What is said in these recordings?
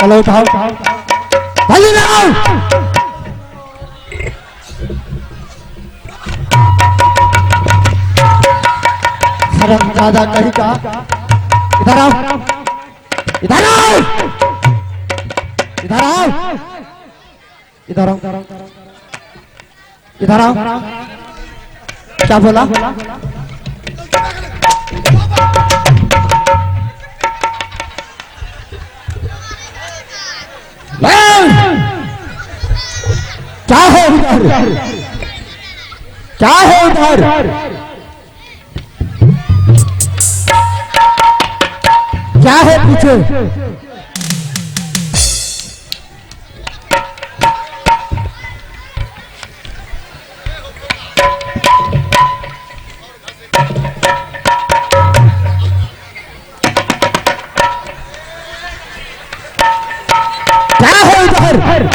चलो उठाओ जल्दी आओ। हरामजादा कहीं का, इधर आओ इधर आओ इधर आओ इधर आओ इधर आओ। क्या बोला? क्या है उधर? क्या है उधर? क्या है पीछे? क्या है उधर?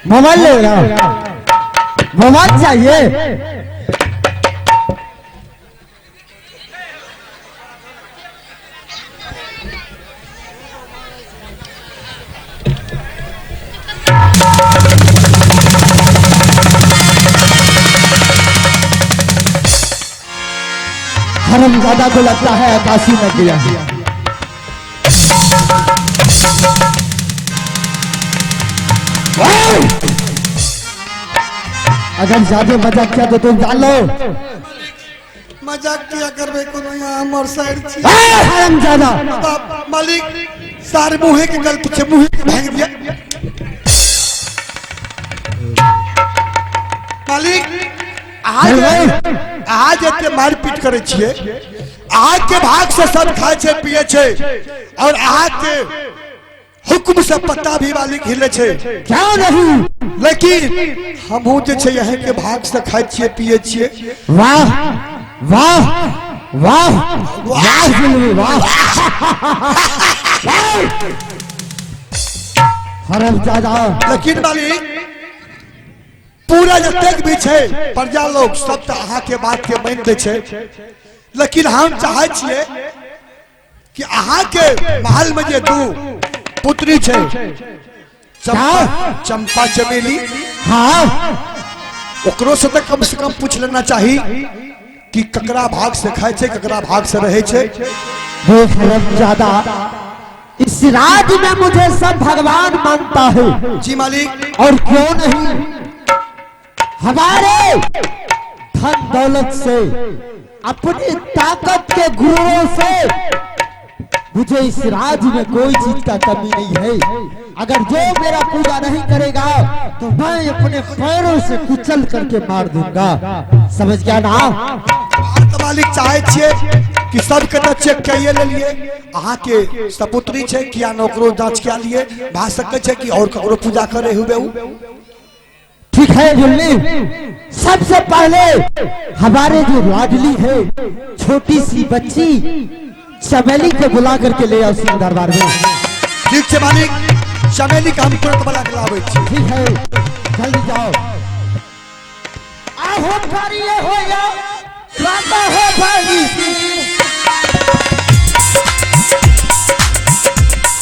मोबाइल ले रहा, मोबाइल चाहिए? हरामजादा को लगता है काशी में गया। अगर ज्यादा मजाक किया तो तुम जान लो। मजाक किया करबे कोनो यहाँ हमर साइड छी। हरामजादा मालिक सारे मुहे के गल पीछे मुहे के भाग दिया। मालिक आज एते मारपीट करे छिए, आज के भाग से सब खाए छे पिए छे और आज के हुक्म से पत्ता भी मालिक हिले छे। क्या नहीं, लेकिन हम जे छे यहाँ के भाग से खाए छिए पिए छिए। वाह वाह वाह वाह जुल्मी वाह। हरामजादा। लेकिन मालिक पूरा जतेक भी छे प्रजा लोग सब तो अहाँ के बात के मान दे छे, लेकिन हम चाहे छिए कि अहाँ के महल में जे दू पुत्री छे चंपा चमेली, हाँ ओकरो से कम पूछ लेना चाहिए कि ककरा भाग से खाए छे ककरा भाग से रहे छे। वो हरामजादा, इस राज्य में मुझे सब भगवान मानता है। जी मालिक। और क्यों नहीं, हमारे धन दौलत से अपनी ताकत के गुरुओं से मुझे इस राज्य में कोई चीज का कमी नहीं है। अगर जो मेरा पूजा नहीं करेगा तो मैं अपने पैरों से कुचल करके मार दूंगा, समझ गया ना? मालिक चाहे छे कि सबके तो चेक करिए ले लिए, अहाँ के सपुत्री छे किया नौकरो जांच किया लिए भा सके छे कि और ककरो पूजा करे हुए। ठीक है जुल्मी, सबसे पहले हमारे जो लाडली है छोटी सी बच्ची चमेली को बुला करके ले आओ सिंह दरबार में। ठीक है मालिक, चमेली का हम तुरंत बुला के लावे छी। ठीक है, जल्दी जाओ। आहो करिए हो या राता हो भाई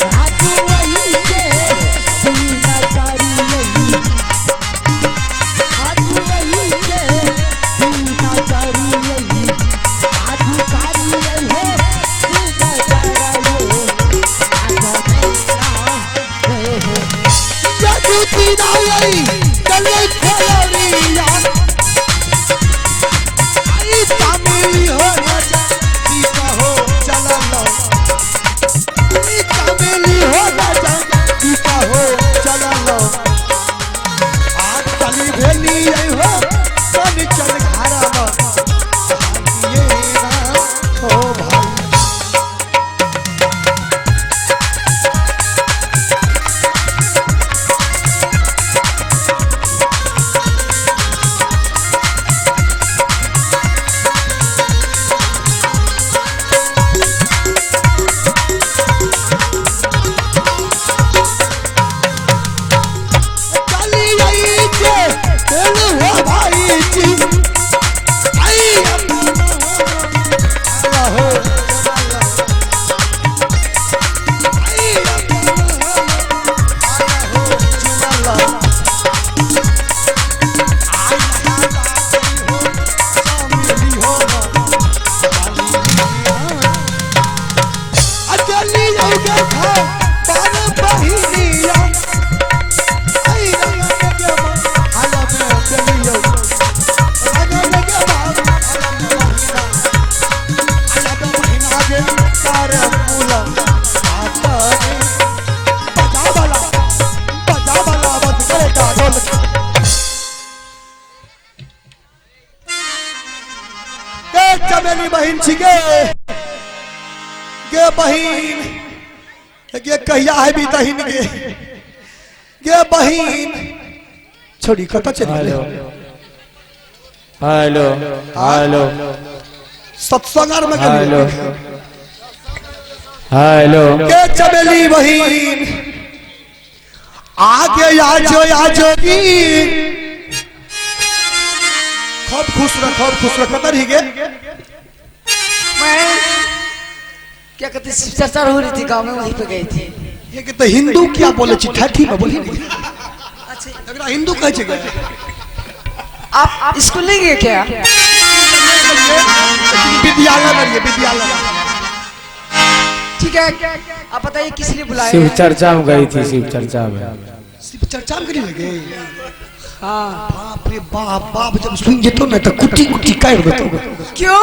राजू वही के सीना तारी यही, राजू वही के सीना तारी यही, राजू तारी यही हो सीना तारा यो आजा मेरा जादू तीना यही चले खलोरिया आई तामिली हो राजा के खा बार बहिनिया आई रंग के हाला में चलियो रंग के बार हाला में महीना आगे तार फूला आता बजा वाला बंद करेगा ढोल चमेली बहन छिके गे बहन गे कहिया है भी तहिन गे बहन छोड़ी कत चली हेलो हेलो हेलो सत्संग में हेलो हेलो गे चमेली बहन आगे आजोगी खूब खुश रख कतर ही गे मैं क्या कहते चर्चा हो रही थी गांव में, वहीं पे गई थी। ये कि तो हिंदू क्या बोले ठठी में बोली नहीं अच्छा अगर हिंदू कहे छे आप स्कूल नहीं गए क्या? विद्यालय में विद्यालय ठीक है, आप बताइए किस लिए बुलाए? शिव चर्चा में गई थी, शिव चर्चा में। शिव चर्चा में करी लगे हाँ। बाप रे बाप बाप जब सुन जेतो ना तो कुटी कुटी काट देतो। क्यों?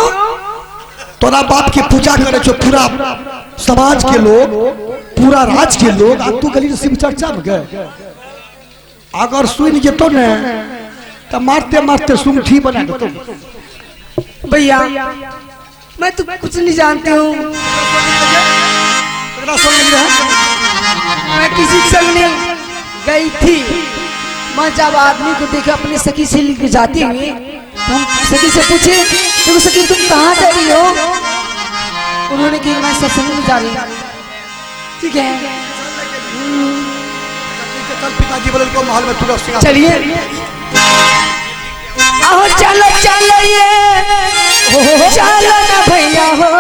तोरा बाप के पूजा करे छो पूरा समाज के लोग, पूरा राज के लोग, आ तू गली शिव चर्चा में गए। अगर सुन जेतो ना तो मारते मारते सुंठी बना देतो। भैया मैं तो कुछ नहीं जानती हूँ, मैं किसी के संग नहीं गई थी। मैं जब आदमी को देखा अपने सखी से लेकर जाती हुई, हम सखी से पूछे तो सखी तुम कहाँ जा रही हो? उन्होंने कहा मैं सत्संग में जा रही हूँ। ठीक है पिताजी बोले को महल में तुरंत सिंगार चलिए आओ चलो चलो ये चलो ना भैया हो।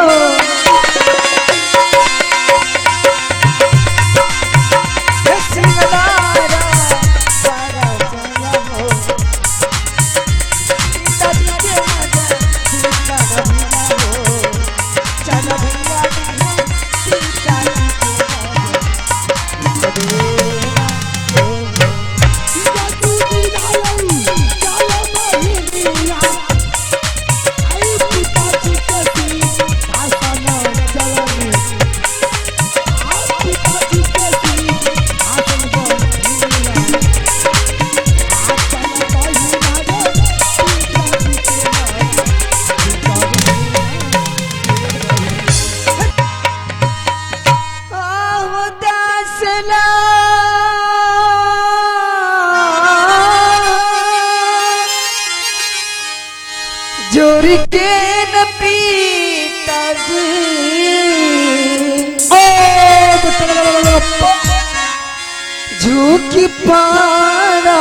जोरी के न पीता जी झूठी पारा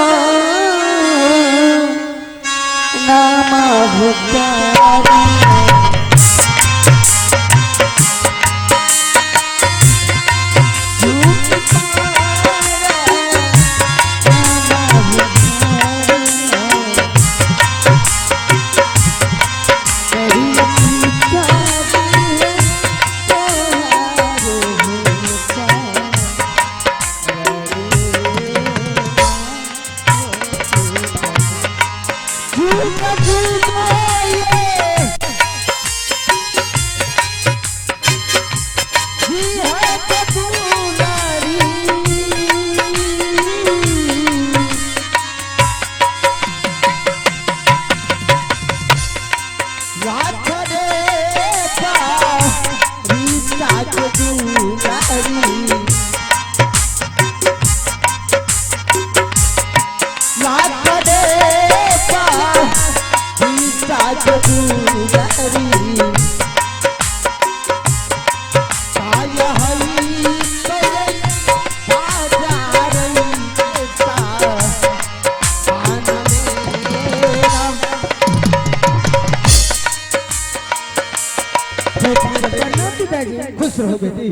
नामा हुकारी खुश रहो बेटी।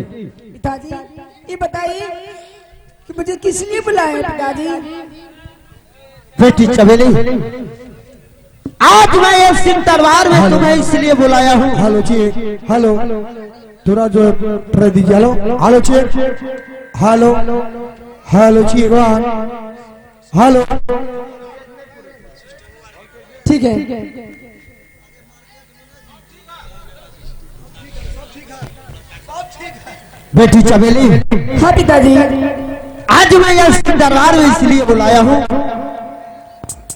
पिताजी ये बताइए कि मुझे किस लिए बुलाया पिताजी? बेटी चमेली, आज मैं एक सिंह दरबार में तुम्हें इसलिए बुलाया हूँ। हेलो जी हेलो, थोड़ा जो ट्रे दीजिए। Hello check, hello hello check, hello. ठीक है। बेटी चमेली, हाँ पिताजी। आज मैं यह दरबार में इसलिए बुलाया हूँ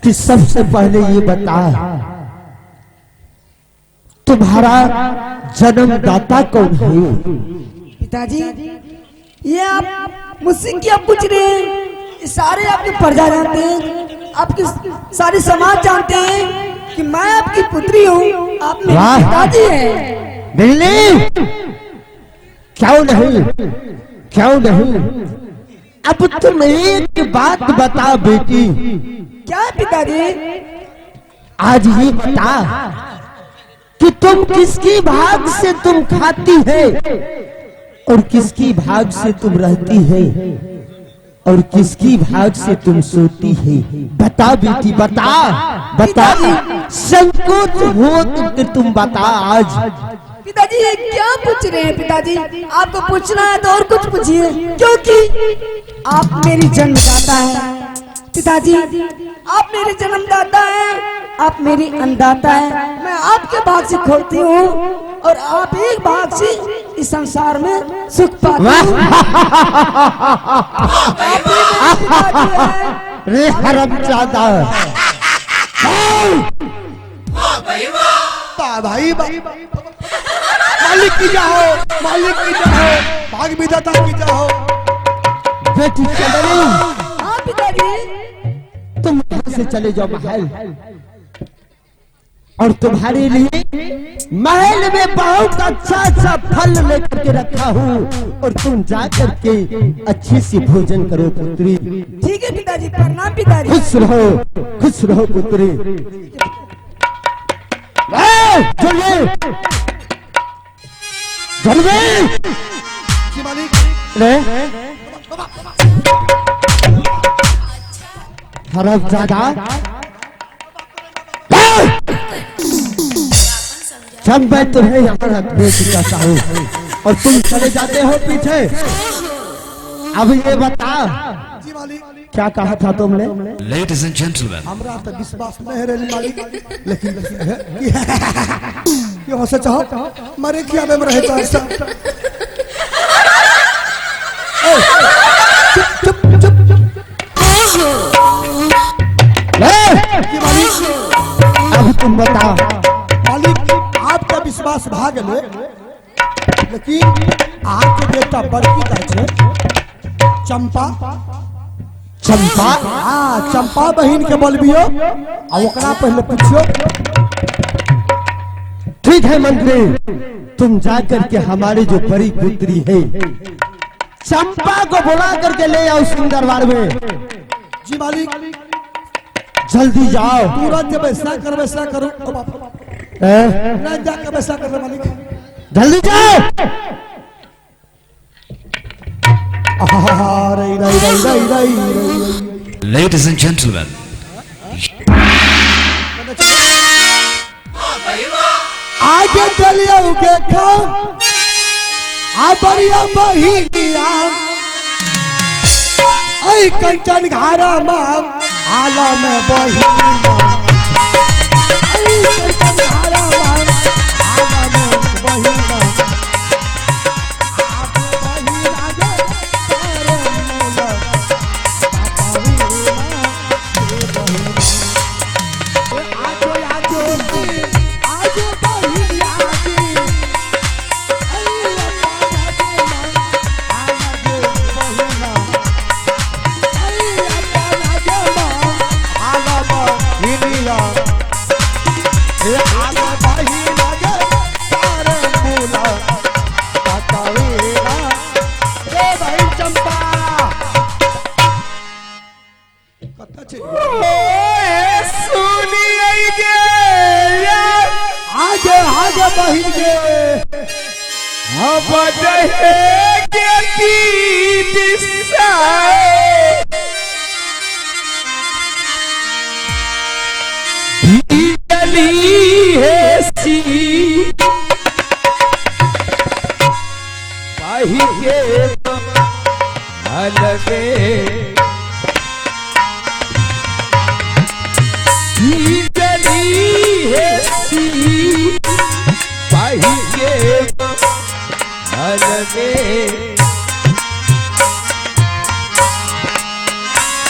कि सबसे पहले ये बता, तुम्हारा जन्मदाता कौन है? पिताजी ये आप मुझसे क्या पूछ रहे हैं? ये सारे आपके प्रजा जानते हैं, आपके सारे समाज जानते हैं कि मैं आपकी पुत्री हूँ, आप मेरे वाह। पिताजी हैं। नहीं, क्यों नहीं, क्यों नहीं? अब तुम एक बात बता बेटी, क्या है पिताजी? आज ये बता कि तुम किसकी भाग से तुम खाती है और किसकी भाग से तुम रहती है और किसकी भाग से तुम सोती है? बता बेटी, बता बता, संकोच हो तो तुम बता आज। पिताजी ये क्या पूछ रहे हैं? पिताजी आपको पूछना है तो और कुछ पूछिए, क्योंकि आप मेरी जन्मदाता हैं। पिताजी आप मेरे जन्मदाता हैं, आप मेरी अन्नदाता हैं। मैं आपके भाग से खोती हूँ और आप एक भाग से इस संसार में सुख पाते हैं। आप ही मेरे पिताजी हैं। रे हरामजादा, भाई मालिक की जाओ, मालिक की जाओ, भाग विधाता की जाओ। बेटी चमेली, हाँ पिताजी। तुम यहाँ से चले जाओ महल, और तुम्हारे लिए महल में बहुत अच्छा अच्छा फल लेकर के रखा हूँ, और तुम जा करके अच्छी सी भोजन करो पुत्री। ठीक है पिताजी, प्रणाम पिताजी। खुश रहो पुत्री। जी मालिक। हरामजादा, जब मैं तुम्हें यहाँ रखने चाहता हूँ और तुम चले जाते हो पीछे, अब ये बता जी मालिक। क्या कहा था तुमने? Ladies and gentlemen, हमरा तो विश्वास नहीं है मालिक, लेकिन ये हो से चाहो मरे क्या में रहे तो ऐसा। चुप चुप चुप। जी मालिक। अब तुम बता। मालिक आपका विश्वास भाग ले, लेकिन आपके बेटा बड़की का छे चंपा। चंपा? हाँ, चंपा बहन के बोलबियो और ओकरा पहले पूछियो। ठीक है मंत्री, तुम जाकर के हमारी जो बड़ी पुत्री है चंपा को बुला करके ले आओ सुंदरबार में। जी मालिक। जल्दी जाओ। तुरंत जब ऐसा कर वैसा करो। ना जाकर वैसा कर मालिक। जल्दी जाओ। रही रही रही रही रही रही। ladies and gentlemen, आगे चलिए उके खाओ, आ बढ़िया बहिनिया, ऐ कंचन घारा माम, आला में बहिनिया, ऐ कंचन घारा माम, आला में बहिनिया, बहिन के के अलगे गली है पाही के अलगे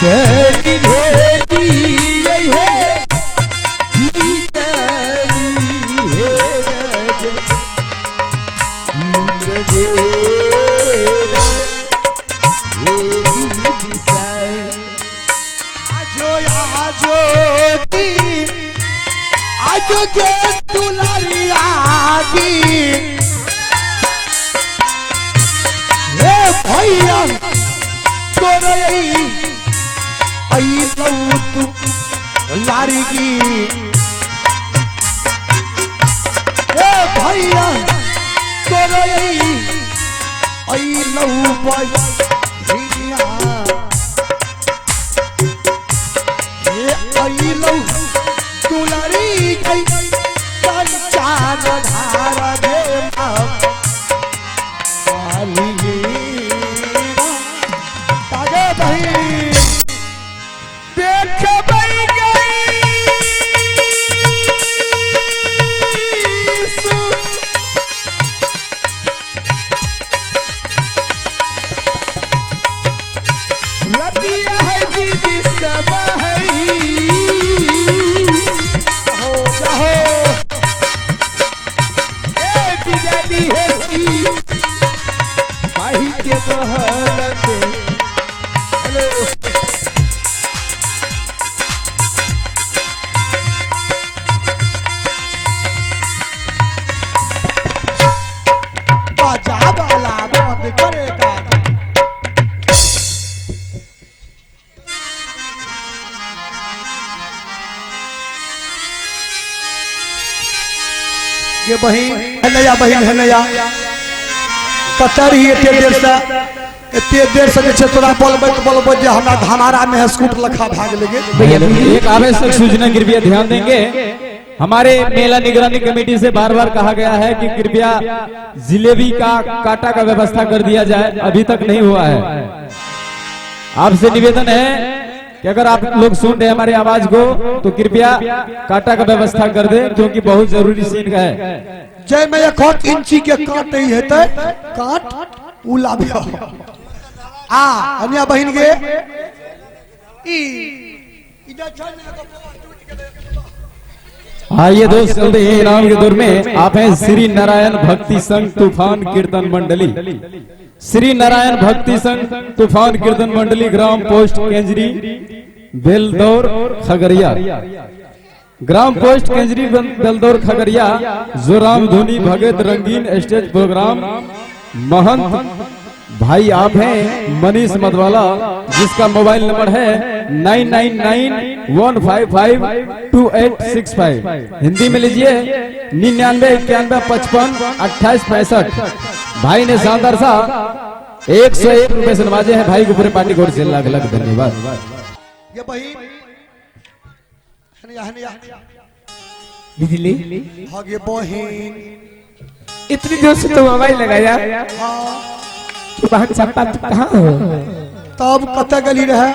चली भेदी यही है आजो के दुलारी आगी हे भैया तोरे आई तू लारी की हे भैया तोरे आई लहू भैया हे आई लहू दुलारी गई पंचान धार दे तागे भाई देख बई गई रतिया है दीदी सब है भाई के बहलत हेलो बाजा वाला बंद करेगा ये बहन है नया बहन है नया कतर ही एते देर से जे तोरा बोलबे जे हमरा धमारा में स्कूटर लखा भाग लेगे एक आवश्यक सूचना कृपया ध्यान देंगे। हमारे मेला निगरानी कमेटी से बार बार कहा गया है कि कृपया जिलेबी का काटा का व्यवस्था कर दिया जाए, अभी तक नहीं हुआ है। आपसे निवेदन है कि अगर आप लोग सुन रहे हैं हमारी आवाज को तो कृपया काटा का व्यवस्था कर दे, क्योंकि बहुत जरूरी सीन का है। जय में 1 इंची के काट नहीं हेते काट उला भी आ अन्या बहन के आइए दोस्त चलते हैं इनाम के दौर में। आप हैं श्री नारायण भक्ति संघ तूफान कीर्तन मंडली। श्री नारायण भक्ति संघ तूफान कीर्तन मंडली, ग्राम पोस्ट केंजरी, बेलदौर, खगड़िया। ग्राम पोस्ट केंजरी, बेलदौर, खगड़िया। जोराम धुनी भगत रंगीन स्टेज प्रोग्राम। महंत भाई आप हैं मनीष मधवाला, जिसका मोबाइल नंबर है 9991552865। हिंदी में लीजिए 9991552865। भाई ने शानदार सा 101 रुपए से नवाजे हैं। भाई को पूरे पार्टी को से लाख लाख धन्यवाद। ये बहन बिजली ये बहन इतनी जोर से तो मोबाइल लगाया, तो बहन चंपा तू कहाँ हो? तब कते गली रहे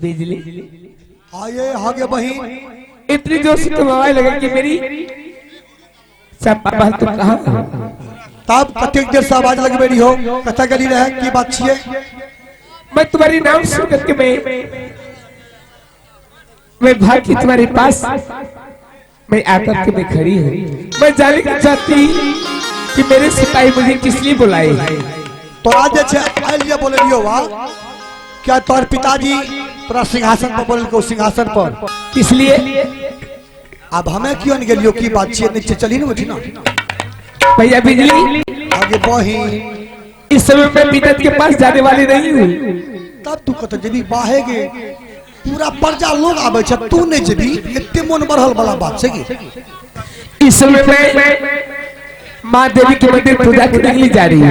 बिजली आगे बहन इतनी जोर से तो मोबाइल लगा कि मेरी चंपा बहन तू कहाँ हो? तब कते देर से आवाज लगबे रही हो, कते गली रहे की बात छिए? मैं तुम्हारी नाम सुन करके मैं भागी तुम्हारे पास, मैं आकर के मैं खड़ी हूँ। मैं जानना चाहती कि मेरे सिपाही मुझे किस लिए बुलाए। तो आज आइए बोले लियो वा क्या तोर पिताजी तोरा सिंहासन पर बोल को सिंहासन पर किस लिए? अब हमें क्यों नहीं गेलियो की बात छिए? नीचे चली ना उठी ना भैया बिजली, आगे बहन इस समय मैं पिता के पास जाने वाली नहीं हूँ। तब तू कत जबी बाहेगे पूरा प्रजा लोग आवे छ, तू नहीं जबी इतने मन बढ़ल वाला बात छै की? इस समय मैं माँ देवी के मंदिर पूजा करने के लिए जा रही हूँ।